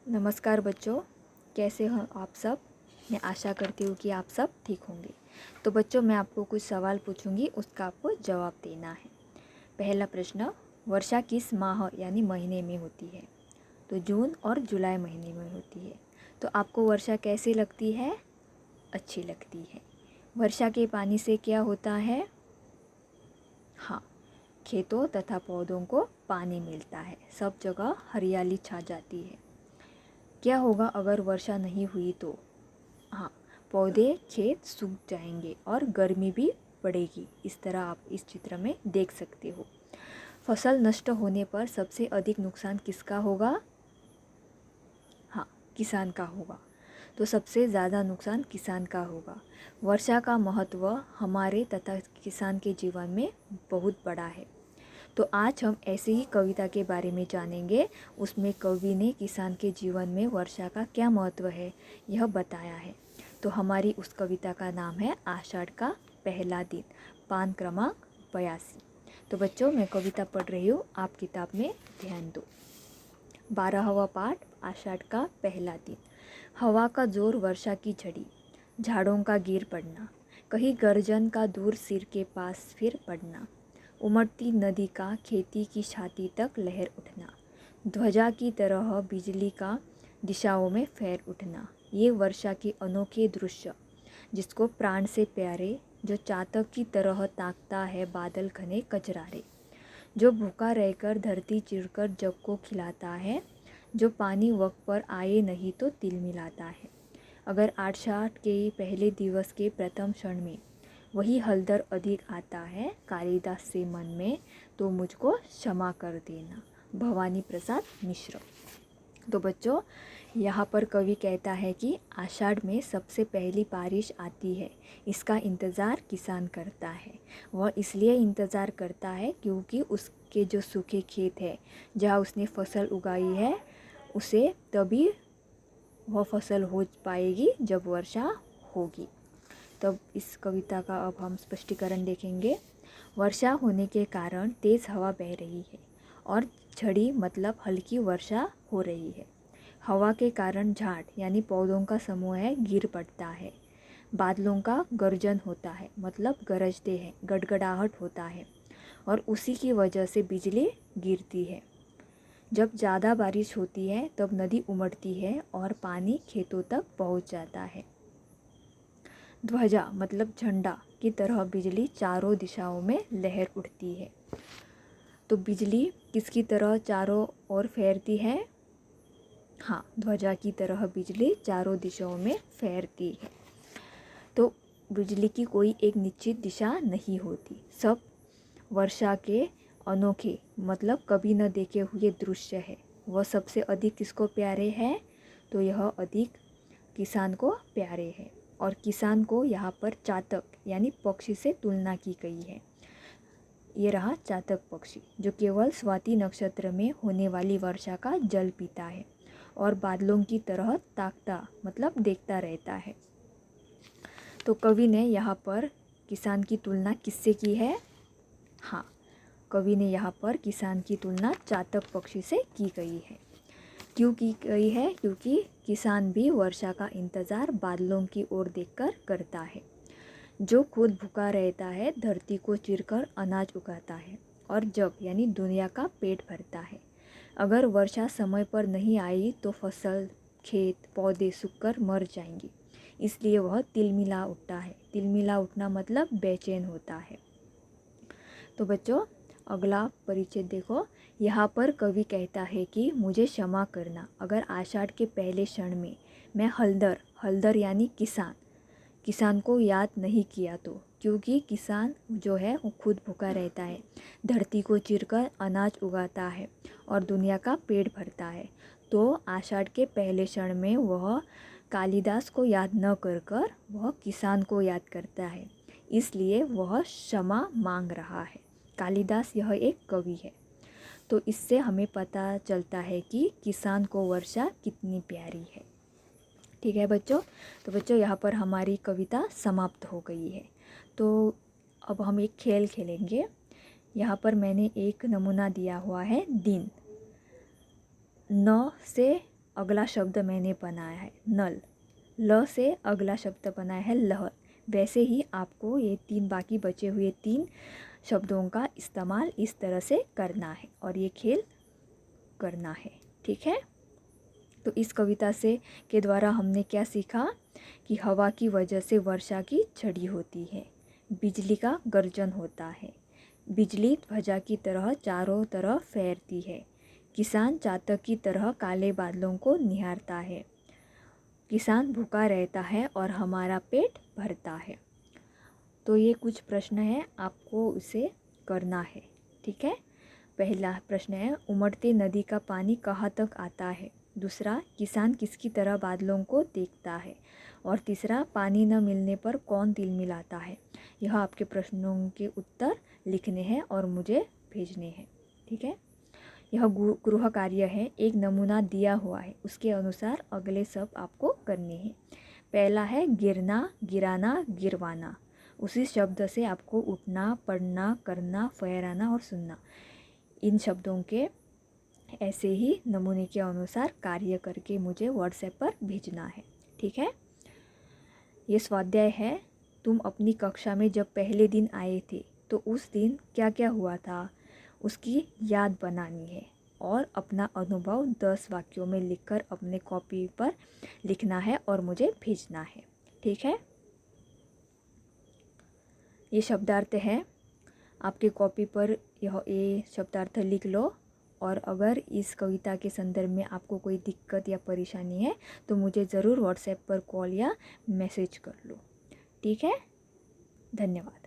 नमस्कार बच्चों, कैसे हो आप सब। मैं आशा करती हूँ कि आप सब ठीक होंगे। तो बच्चों, मैं आपको कुछ सवाल पूछूंगी, उसका आपको जवाब देना है। पहला प्रश्न, वर्षा किस माह यानी महीने में होती है? तो जून और जुलाई महीने में होती है। तो आपको वर्षा कैसी लगती है? अच्छी लगती है। वर्षा के पानी से क्या होता है? हाँ, खेतों तथा पौधों को पानी मिलता है, सब जगह हरियाली छा जाती है। क्या होगा अगर वर्षा नहीं हुई तो? हाँ, पौधे खेत सूख जाएंगे और गर्मी भी बढ़ेगी। इस तरह आप इस चित्र में देख सकते हो। फसल नष्ट होने पर सबसे अधिक नुकसान किसका होगा? हाँ, किसान का होगा। तो सबसे ज़्यादा नुकसान किसान का होगा। वर्षा का महत्व हमारे तथा किसान के जीवन में बहुत बड़ा है। तो आज हम ऐसे ही कविता के बारे में जानेंगे। उसमें कवि ने किसान के जीवन में वर्षा का क्या महत्व है यह बताया है। तो हमारी उस कविता का नाम है आषाढ़ का पहला दिन, पान क्रमांक 82। तो बच्चों, मैं कविता पढ़ रही हूँ, आप किताब में ध्यान दो। 12वां पाठ, आषाढ़ का पहला दिन। हवा का जोर, वर्षा की झड़ी, झाड़ों का गिर पड़ना, कहीं गर्जन का दूर सिर के पास फिर पड़ना, उमड़ती नदी का खेती की छाती तक लहर उठना, ध्वजा की तरह बिजली का दिशाओं में फैर उठना। ये वर्षा के अनोखे दृश्य, जिसको प्राण से प्यारे, जो चातक की तरह ताकता है बादल घने कचरारे, जो भूखा रहकर धरती चिरकर जग को खिलाता है, जो पानी वक्त पर आए नहीं तो तिल मिलाता है। अगर आषाढ़ के पहले दिवस के प्रथम क्षण में वही हलदर अधिक आता है कालिदास से मन में, तो मुझको क्षमा कर देना। भवानी प्रसाद मिश्र। तो बच्चों, यहाँ पर कवि कहता है कि आषाढ़ में सबसे पहली बारिश आती है, इसका इंतज़ार किसान करता है। वह इसलिए इंतज़ार करता है क्योंकि उसके जो सूखे खेत है, जहाँ उसने फसल उगाई है, उसे तभी वह फसल हो पाएगी जब वर्षा होगी। तब इस कविता का अब हम स्पष्टीकरण देखेंगे। वर्षा होने के कारण तेज़ हवा बह रही है और झड़ी मतलब हल्की वर्षा हो रही है। हवा के कारण झाड़ यानी पौधों का समूह है गिर पड़ता है। बादलों का गर्जन होता है मतलब गरजते हैं, गड़गड़ाहट होता है, और उसी की वजह से बिजली गिरती है। जब ज़्यादा बारिश होती है तब नदी उमड़ती है और पानी खेतों तक पहुंच जाता है। ध्वजा मतलब झंडा की तरह बिजली चारों दिशाओं में लहर उठती है। तो बिजली किसकी तरह चारों ओर फैरती है? हाँ, ध्वजा की तरह बिजली चारों दिशाओं में फैरती है। तो बिजली की कोई एक निश्चित दिशा नहीं होती। सब वर्षा के अनोखे मतलब कभी न देखे हुए दृश्य है। वह सबसे अधिक किसको प्यारे है? तो यह अधिक किसान को प्यारे है। और किसान को यहाँ पर चातक यानी पक्षी से तुलना की गई है। ये रहा चातक पक्षी, जो केवल स्वाति नक्षत्र में होने वाली वर्षा का जल पीता है और बादलों की तरह ताकता मतलब देखता रहता है। तो कवि ने यहाँ पर किसान की तुलना किससे की है? हाँ, कवि ने यहाँ पर किसान की तुलना चातक पक्षी से की गई है। क्यों की गई है? क्योंकि किसान भी वर्षा का इंतज़ार बादलों की ओर देखकर करता है, जो खुद भूखा रहता है, धरती को चीरकर अनाज उगाता है और जग यानी दुनिया का पेट भरता है। अगर वर्षा समय पर नहीं आई तो फसल, खेत, पौधे सूखकर मर जाएंगे। इसलिए वह तिलमिला उठता है। तिलमिला उठना मतलब बेचैन होता है। तो बच्चों, अगला परिचय देखो। यहाँ पर कवि कहता है कि मुझे क्षमा करना अगर आषाढ़ के पहले क्षण में मैं हलदर यानी किसान को याद नहीं किया तो। क्योंकि किसान जो है वो खुद भूखा रहता है, धरती को चीरकर अनाज उगाता है और दुनिया का पेट भरता है। तो आषाढ़ के पहले क्षण में वह कालिदास को याद न कर वह किसान को याद करता है, इसलिए वह क्षमा मांग रहा है। कालिदास यह एक कवि है। तो इससे हमें पता चलता है कि किसान को वर्षा कितनी प्यारी है। ठीक है बच्चों। तो बच्चों, यहाँ पर हमारी कविता समाप्त हो गई है। तो अब हम एक खेल खेलेंगे। यहाँ पर मैंने एक नमूना दिया हुआ है दिन। 9 से अगला शब्द मैंने बनाया है नल। ल से अगला शब्द बनाया है लहर। वैसे ही आपको ये 3 बाकी बचे हुए 3 शब्दों का इस्तेमाल इस तरह से करना है और ये खेल करना है। ठीक है। तो इस कविता से के द्वारा हमने क्या सीखा कि हवा की वजह से वर्षा की झड़ी होती है, बिजली का गर्जन होता है, बिजली ध्वजा की तरह चारों तरफ फैलती है, किसान चातक की तरह काले बादलों को निहारता है, किसान भूखा रहता है और हमारा पेट भरता है। तो ये कुछ प्रश्न है, आपको इसे करना है। ठीक है। पहला प्रश्न है, उमड़ती नदी का पानी कहाँ तक आता है। दूसरा, किसान किसकी तरह बादलों को देखता है। और तीसरा, पानी न मिलने पर कौन तिल मिलाता है। यह आपके प्रश्नों के उत्तर लिखने हैं और मुझे भेजने हैं। ठीक है। यह गृह कार्य है, एक नमूना दिया हुआ है, उसके अनुसार अगले सब आपको करने हैं। पहला है गिरना, गिराना, गिरवाना। उसी शब्द से आपको उठना, पढ़ना, करना, फहराना और सुनना, इन शब्दों के ऐसे ही नमूने के अनुसार कार्य करके मुझे व्हाट्सएप पर भेजना है। ठीक है। ये स्वाध्याय है, तुम अपनी कक्षा में जब पहले दिन आए थे तो उस दिन क्या क्या हुआ था उसकी याद बनानी है और अपना अनुभव 10 वाक्यों में लिखकर अपने कॉपी पर लिखना है और मुझे भेजना है। ठीक है। ये शब्दार्थ है, आपके कॉपी पर ये शब्दार्थ लिख लो और अगर इस कविता के संदर्भ में आपको कोई दिक्कत या परेशानी है तो मुझे ज़रूर व्हाट्सएप पर कॉल या मैसेज कर लो। ठीक है। धन्यवाद।